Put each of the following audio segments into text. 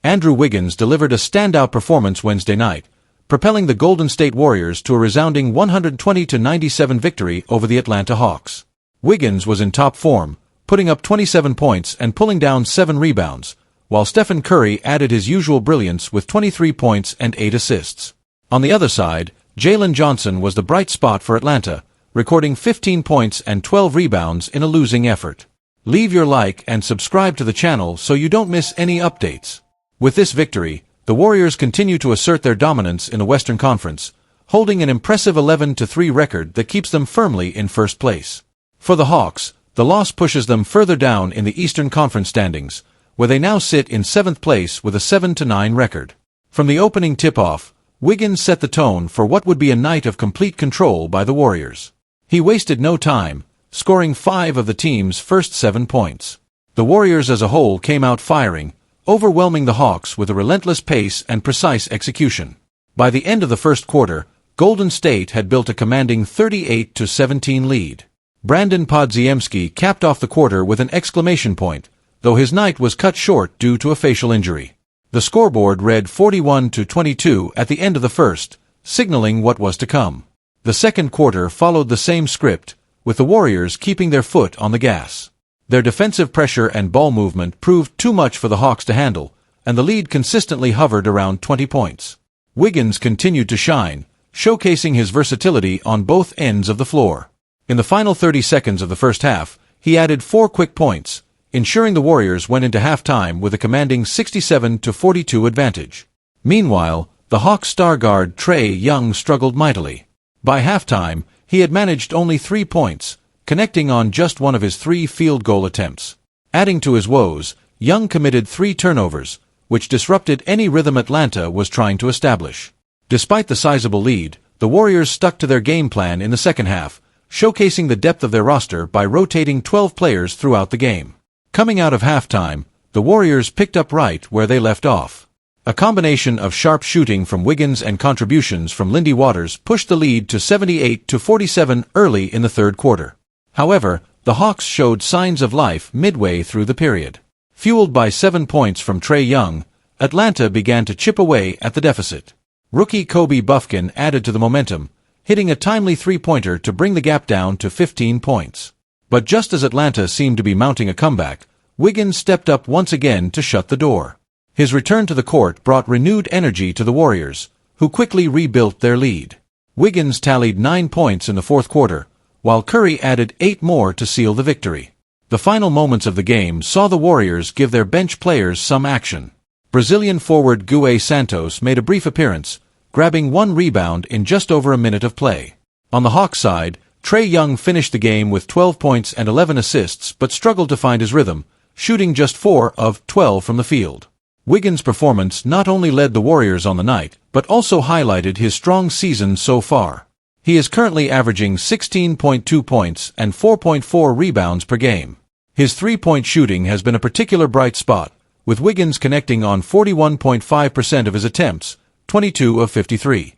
Andrew Wiggins delivered a standout performance Wednesday night, propelling the Golden State Warriors to a resounding 120-97 victory over the Atlanta Hawks. Wiggins was in top form, putting up 27 points and pulling down 7 rebounds, while Stephen Curry added his usual brilliance with 23 points and 8 assists. On the other side, Jalen Johnson was the bright spot for Atlanta, recording 15 points and 12 rebounds in a losing effort. Leave your like and subscribe to the channel so you don't miss any updates. With this victory, the Warriors continue to assert their dominance in the Western Conference, holding an impressive 11-3 record that keeps them firmly in first place. For the Hawks, the loss pushes them further down in the Eastern Conference standings, where they now sit in 7th place with a 7-9 record. From the opening tip-off, Wiggins set the tone for what would be a night of complete control by the Warriors. He wasted no time, scoring 5 of the team's first 7 points. The Warriors as a whole came out firing, overwhelming the Hawks with a relentless pace and precise execution. By the end of the first quarter, Golden State had built a commanding 38-17 lead. Brandon Podziemski capped off the quarter with an exclamation point, though his night was cut short due to a facial injury. The scoreboard read 41-22 at the end of the first, signaling what was to come. The second quarter followed the same script, with the Warriors keeping their foot on the gas. Their defensive pressure and ball movement proved too much for the Hawks to handle, and the lead consistently hovered around 20 points. Wiggins continued to shine, showcasing his versatility on both ends of the floor. In the final 30 seconds of the first half, he added 4 quick points, ensuring the Warriors went into halftime with a commanding 67-42 advantage. Meanwhile, the Hawks star guard Trae Young struggled mightily. By halftime, he had managed only 3 points, connecting on just one of his 3 field goal attempts. Adding to his woes, Young committed 3 turnovers, which disrupted any rhythm Atlanta was trying to establish. Despite the sizable lead, the Warriors stuck to their game plan in the second half, showcasing the depth of their roster by rotating 12 players throughout the game. Coming out of halftime, the Warriors picked up right where they left off. A combination of sharp shooting from Wiggins and contributions from Lindy Waters pushed the lead to 78-47 early in the third quarter. However, the Hawks showed signs of life midway through the period. Fueled by 7 points from Trae Young, Atlanta began to chip away at the deficit. Rookie Kobe Bufkin added to the momentum, hitting a timely 3-pointer to bring the gap down to 15 points. But just as Atlanta seemed to be mounting a comeback, Wiggins stepped up once again to shut the door. His return to the court brought renewed energy to the Warriors, who quickly rebuilt their lead. Wiggins tallied 9 points in the fourth quarter, while Curry added 8 more to seal the victory. The final moments of the game saw the Warriors give their bench players some action. Brazilian forward Gue Santos made a brief appearance, grabbing 1 rebound in just over a minute of play. On the Hawks side, Trae Young finished the game with 12 points and 11 assists but struggled to find his rhythm, shooting just 4 of 12 from the field. Wiggins' performance not only led the Warriors on the night, but also highlighted his strong season so far. He is currently averaging 16.2 points and 4.4 rebounds per game. His 3-point shooting has been a particular bright spot, with Wiggins connecting on 41.5% of his attempts, 22 of 53.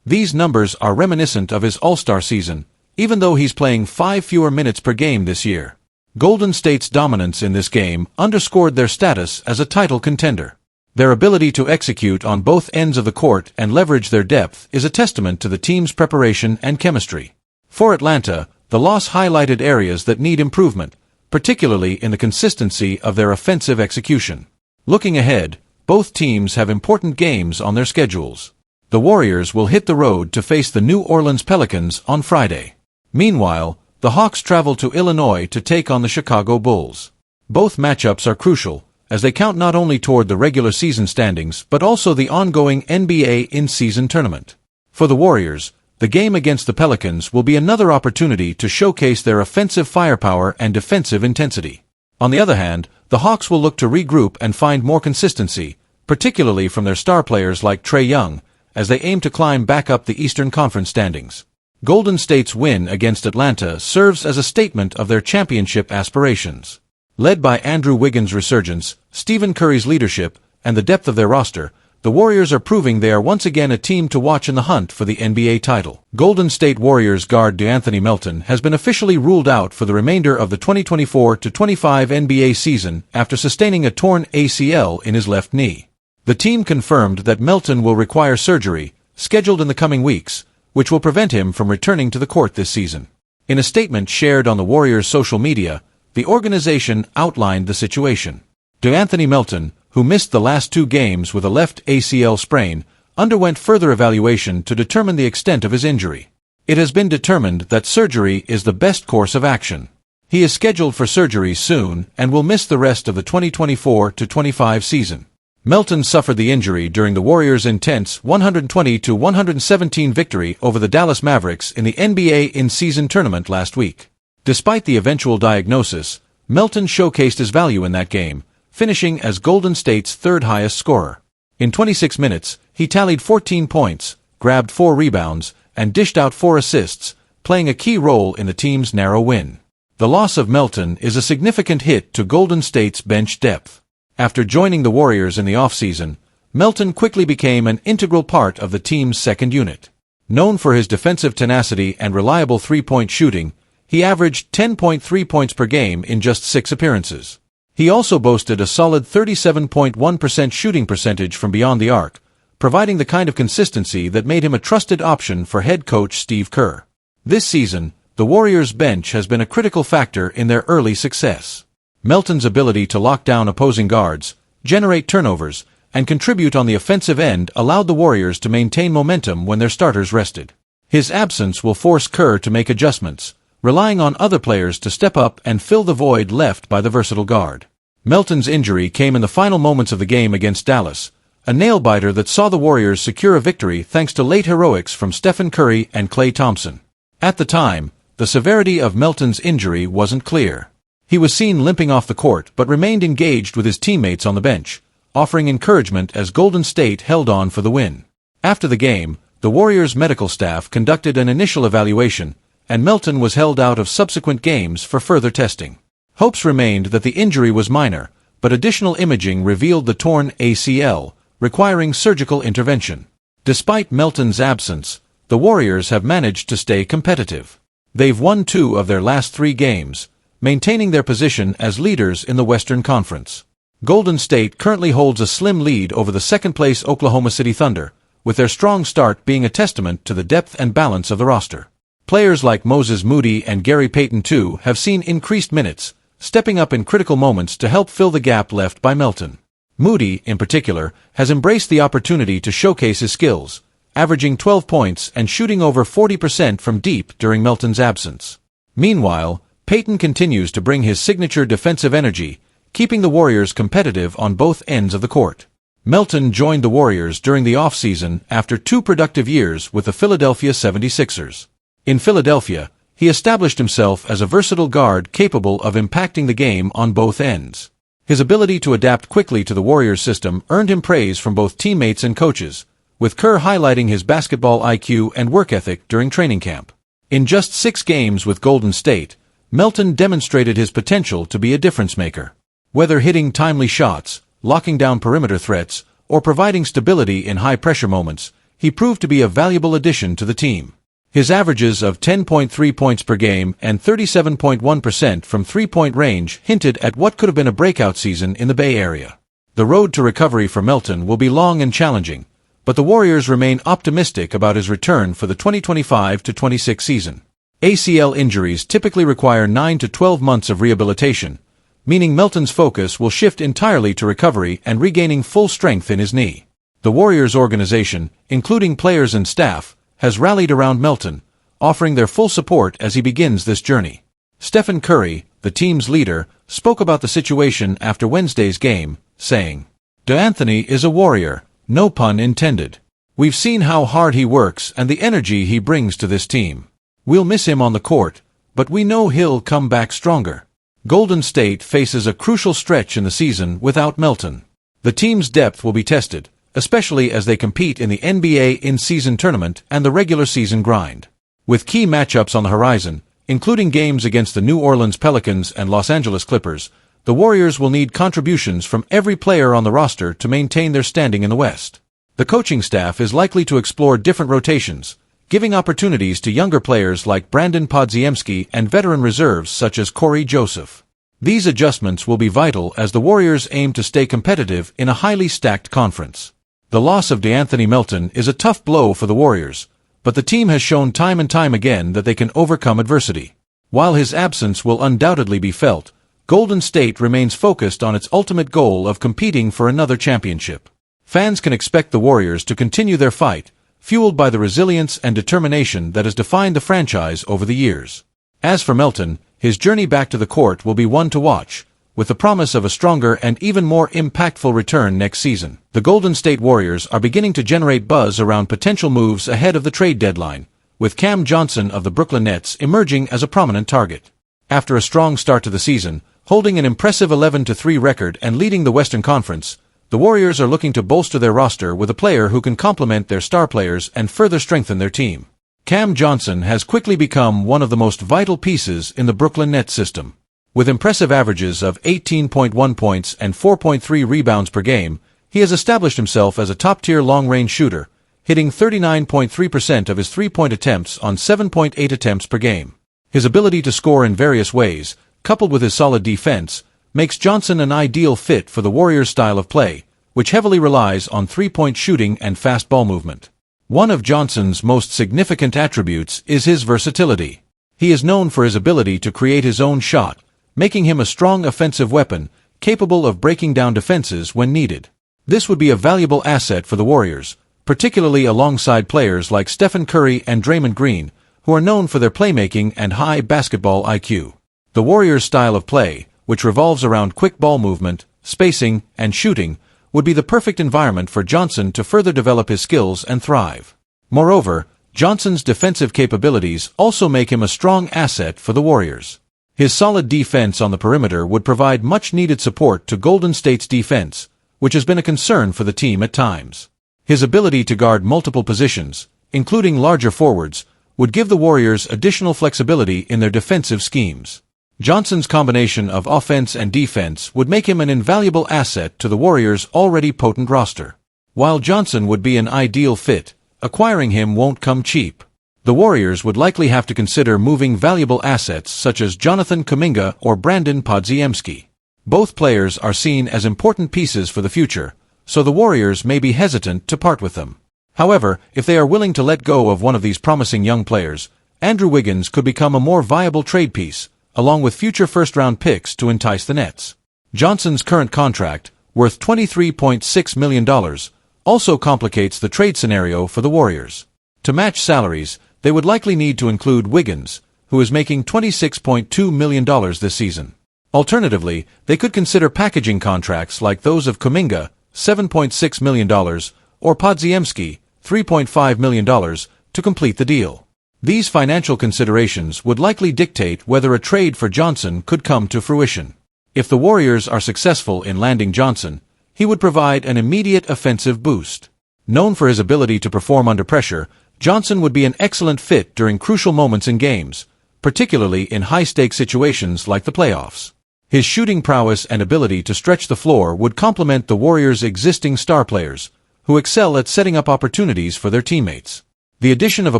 These numbers are reminiscent of his All-Star season, even though he's playing 5 fewer minutes per game this year. Golden State's dominance in this game underscored their status as a title contender. Their ability to execute on both ends of the court and leverage their depth is a testament to the team's preparation and chemistry. For Atlanta, the loss highlighted areas that need improvement, particularly in the consistency of their offensive execution. Looking ahead, both teams have important games on their schedules. The Warriors will hit the road to face the New Orleans Pelicans on Friday. Meanwhile, the Hawks travel to Illinois to take on the Chicago Bulls. Both matchups are crucial, as they count not only toward the regular season standings but also the ongoing NBA in-season tournament. For the Warriors, the game against the Pelicans will be another opportunity to showcase their offensive firepower and defensive intensity. On the other hand, the Hawks will look to regroup and find more consistency, particularly from their star players like Trae Young, as they aim to climb back up the Eastern Conference standings. Golden State's win against Atlanta serves as a statement of their championship aspirations. Led by Andrew Wiggins' resurgence, Stephen Curry's leadership, and the depth of their roster, the Warriors are proving they are once again a team to watch in the hunt for the NBA title. Golden State Warriors guard DeAnthony Melton has been officially ruled out for the remainder of the 2024-25 NBA season after sustaining a torn ACL in his left knee. The team confirmed that Melton will require surgery, scheduled in the coming weeks, which will prevent him from returning to the court this season. In a statement shared on the Warriors' social media, the organization outlined the situation. DeAnthony Melton, who missed the last 2 games with a left ACL sprain, underwent further evaluation to determine the extent of his injury. It has been determined that surgery is the best course of action. He is scheduled for surgery soon and will miss the rest of the 2024-25 season. Melton suffered the injury during the Warriors' intense 120-117 victory over the Dallas Mavericks in the NBA in-season tournament last week. Despite the eventual diagnosis, Melton showcased his value in that game, finishing as Golden State's 3rd highest scorer. In 26 minutes, he tallied 14 points, grabbed 4 rebounds, and dished out 4 assists, playing a key role in the team's narrow win. The loss of Melton is a significant hit to Golden State's bench depth. After joining the Warriors in the offseason, Melton quickly became an integral part of the team's second unit. Known for his defensive tenacity and reliable three-point shooting, he averaged 10.3 points per game in just 6 appearances. He also boasted a solid 37.1% shooting percentage from beyond the arc, providing the kind of consistency that made him a trusted option for head coach Steve Kerr. This season, the Warriors' bench has been a critical factor in their early success. Melton's ability to lock down opposing guards, generate turnovers, and contribute on the offensive end allowed the Warriors to maintain momentum when their starters rested. His absence will force Kerr to make adjustments, relying on other players to step up and fill the void left by the versatile guard. Melton's injury came in the final moments of the game against Dallas, a nail-biter that saw the Warriors secure a victory thanks to late heroics from Stephen Curry and Klay Thompson. At the time, the severity of Melton's injury wasn't clear. He was seen limping off the court but remained engaged with his teammates on the bench, offering encouragement as Golden State held on for the win. After the game, the Warriors' medical staff conducted an initial evaluation, and Melton was held out of subsequent games for further testing. Hopes remained that the injury was minor, but additional imaging revealed the torn ACL, requiring surgical intervention. Despite Melton's absence, the Warriors have managed to stay competitive. They've won 2 of their last 3 games, maintaining their position as leaders in the Western Conference. Golden State currently holds a slim lead over the second-place Oklahoma City Thunder, with their strong start being a testament to the depth and balance of the roster. Players like Moses Moody and Gary Payton II have seen increased minutes, stepping up in critical moments to help fill the gap left by Melton. Moody, in particular, has embraced the opportunity to showcase his skills, averaging 12 points and shooting over 40% from deep during Melton's absence. Meanwhile, Payton continues to bring his signature defensive energy, keeping the Warriors competitive on both ends of the court. Melton joined the Warriors during the offseason after 2 productive years with the Philadelphia 76ers. In Philadelphia, he established himself as a versatile guard capable of impacting the game on both ends. His ability to adapt quickly to the Warriors system earned him praise from both teammates and coaches, with Kerr highlighting his basketball IQ and work ethic during training camp. In just 6 games with Golden State, Melton demonstrated his potential to be a difference-maker. Whether hitting timely shots, locking down perimeter threats, or providing stability in high-pressure moments, he proved to be a valuable addition to the team. His averages of 10.3 points per game and 37.1% from three-point range hinted at what could have been a breakout season in the Bay Area. The road to recovery for Melton will be long and challenging, but the Warriors remain optimistic about his return for the 2025-26 season. ACL injuries typically require 9 to 12 months of rehabilitation, meaning Melton's focus will shift entirely to recovery and regaining full strength in his knee. The Warriors organization, including players and staff, has rallied around Melton, offering their full support as he begins this journey. Stephen Curry, the team's leader, spoke about the situation after Wednesday's game, saying, "DeAnthony is a warrior, no pun intended. We've seen how hard he works and the energy he brings to this team. We'll miss him on the court, but we know he'll come back stronger." Golden State faces a crucial stretch in the season without Melton. The team's depth will be tested, especially as they compete in the NBA in-season tournament and the regular season grind. With key matchups on the horizon, including games against the New Orleans Pelicans and Los Angeles Clippers, the Warriors will need contributions from every player on the roster to maintain their standing in the West. The coaching staff is likely to explore different rotations, giving opportunities to younger players like Brandon Podziemski and veteran reserves such as Corey Joseph. These adjustments will be vital as the Warriors aim to stay competitive in a highly stacked conference. The loss of DeAnthony Melton is a tough blow for the Warriors, but the team has shown time and time again that they can overcome adversity. While his absence will undoubtedly be felt, Golden State remains focused on its ultimate goal of competing for another championship. Fans can expect the Warriors to continue their fight, fueled by the resilience and determination that has defined the franchise over the years. As for Melton, his journey back to the court will be one to watch, with the promise of a stronger and even more impactful return next season. The Golden State Warriors are beginning to generate buzz around potential moves ahead of the trade deadline, with Cam Johnson of the Brooklyn Nets emerging as a prominent target. After a strong start to the season, holding an impressive 11-3 record and leading the Western Conference, the Warriors are looking to bolster their roster with a player who can complement their star players and further strengthen their team. Cam Johnson has quickly become one of the most vital pieces in the Brooklyn Nets system. With impressive averages of 18.1 points and 4.3 rebounds per game, he has established himself as a top-tier long-range shooter, hitting 39.3% of his three-point attempts on 7.8 attempts per game. His ability to score in various ways, coupled with his solid defense, makes Johnson an ideal fit for the Warriors' style of play, which heavily relies on three-point shooting and fast ball movement. One of Johnson's most significant attributes is his versatility. He is known for his ability to create his own shot, making him a strong offensive weapon, capable of breaking down defenses when needed. This would be a valuable asset for the Warriors, particularly alongside players like Stephen Curry and Draymond Green, who are known for their playmaking and high basketball IQ. The Warriors' style of play, which revolves around quick ball movement, spacing, and shooting, would be the perfect environment for Johnson to further develop his skills and thrive. Moreover, Johnson's defensive capabilities also make him a strong asset for the Warriors. His solid defense on the perimeter would provide much-needed support to Golden State's defense, which has been a concern for the team at times. His ability to guard multiple positions, including larger forwards, would give the Warriors additional flexibility in their defensive schemes. Johnson's combination of offense and defense would make him an invaluable asset to the Warriors' already potent roster. While Johnson would be an ideal fit, acquiring him won't come cheap. The Warriors would likely have to consider moving valuable assets such as Jonathan Kuminga or Brandon Podziemski. Both players are seen as important pieces for the future, so the Warriors may be hesitant to part with them. However, if they are willing to let go of one of these promising young players, Andrew Wiggins could become a more viable trade piece, along with future first-round picks to entice the Nets. Johnson's current contract, worth $23.6 million, also complicates the trade scenario for the Warriors. To match salaries, they would likely need to include Wiggins, who is making $26.2 million this season. Alternatively, they could consider packaging contracts like those of Kuminga, $7.6 million, or Podziemski, $3.5 million, to complete the deal. These financial considerations would likely dictate whether a trade for Johnson could come to fruition. If the Warriors are successful in landing Johnson, he would provide an immediate offensive boost. Known for his ability to perform under pressure, Johnson would be an excellent fit during crucial moments in games, particularly in high-stakes situations like the playoffs. His shooting prowess and ability to stretch the floor would complement the Warriors' existing star players, who excel at setting up opportunities for their teammates. The addition of a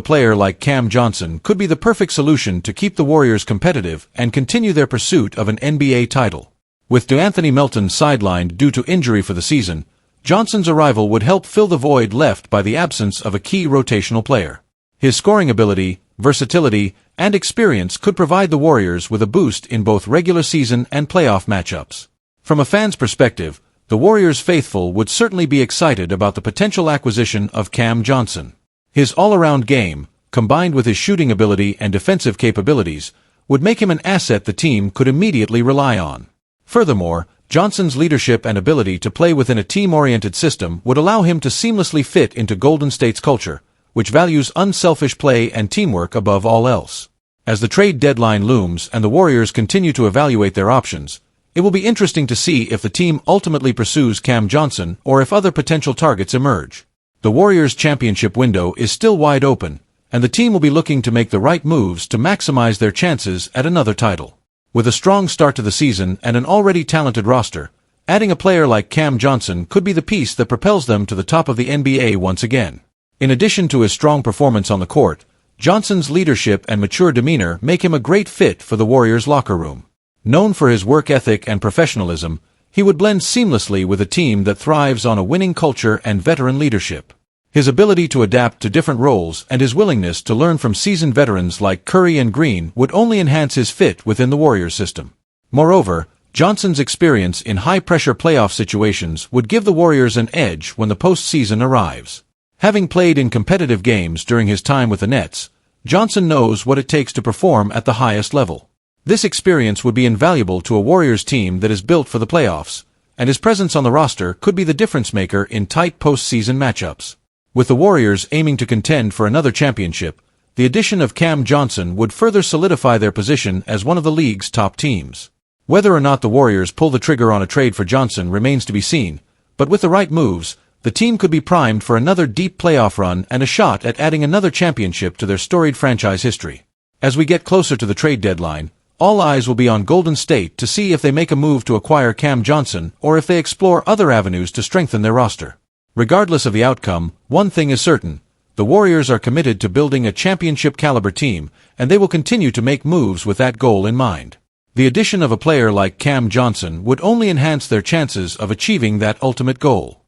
player like Cam Johnson could be the perfect solution to keep the Warriors competitive and continue their pursuit of an NBA title. With DeAnthony Melton sidelined due to injury for the season, Johnson's arrival would help fill the void left by the absence of a key rotational player. His scoring ability, versatility, and experience could provide the Warriors with a boost in both regular season and playoff matchups. From a fan's perspective, the Warriors faithful would certainly be excited about the potential acquisition of Cam Johnson. His all-around game, combined with his shooting ability and defensive capabilities, would make him an asset the team could immediately rely on. Furthermore, Johnson's leadership and ability to play within a team-oriented system would allow him to seamlessly fit into Golden State's culture, which values unselfish play and teamwork above all else. As the trade deadline looms and the Warriors continue to evaluate their options, it will be interesting to see if the team ultimately pursues Cam Johnson or if other potential targets emerge. The Warriors' championship window is still wide open, and the team will be looking to make the right moves to maximize their chances at another title. With a strong start to the season and an already talented roster, Adding a player like Cam Johnson could be the piece that propels them to the top of the NBA once again. In addition to his strong performance on the court, Johnson's leadership and mature demeanor make him a great fit for the Warriors' locker room. Known for his work ethic and professionalism, he would blend seamlessly with a team that thrives on a winning culture and veteran leadership. His ability to adapt to different roles and his willingness to learn from seasoned veterans like Curry and Green would only enhance his fit within the Warriors system. Moreover, Johnson's experience in high-pressure playoff situations would give the Warriors an edge when the postseason arrives. Having played in competitive games during his time with the Nets, Johnson knows what it takes to perform at the highest level. This experience would be invaluable to a Warriors team that is built for the playoffs, and his presence on the roster could be the difference-maker in tight postseason matchups. With the Warriors aiming to contend for another championship, the addition of Cam Johnson would further solidify their position as one of the league's top teams. Whether or not the Warriors pull the trigger on a trade for Johnson remains to be seen, but with the right moves, the team could be primed for another deep playoff run and a shot at adding another championship to their storied franchise history. As we get closer to the trade deadline, all eyes will be on Golden State to see if they make a move to acquire Cam Johnson or if they explore other avenues to strengthen their roster. Regardless of the outcome, one thing is certain: the Warriors are committed to building a championship-caliber team, and they will continue to make moves with that goal in mind. The addition of a player like Cam Johnson would only enhance their chances of achieving that ultimate goal.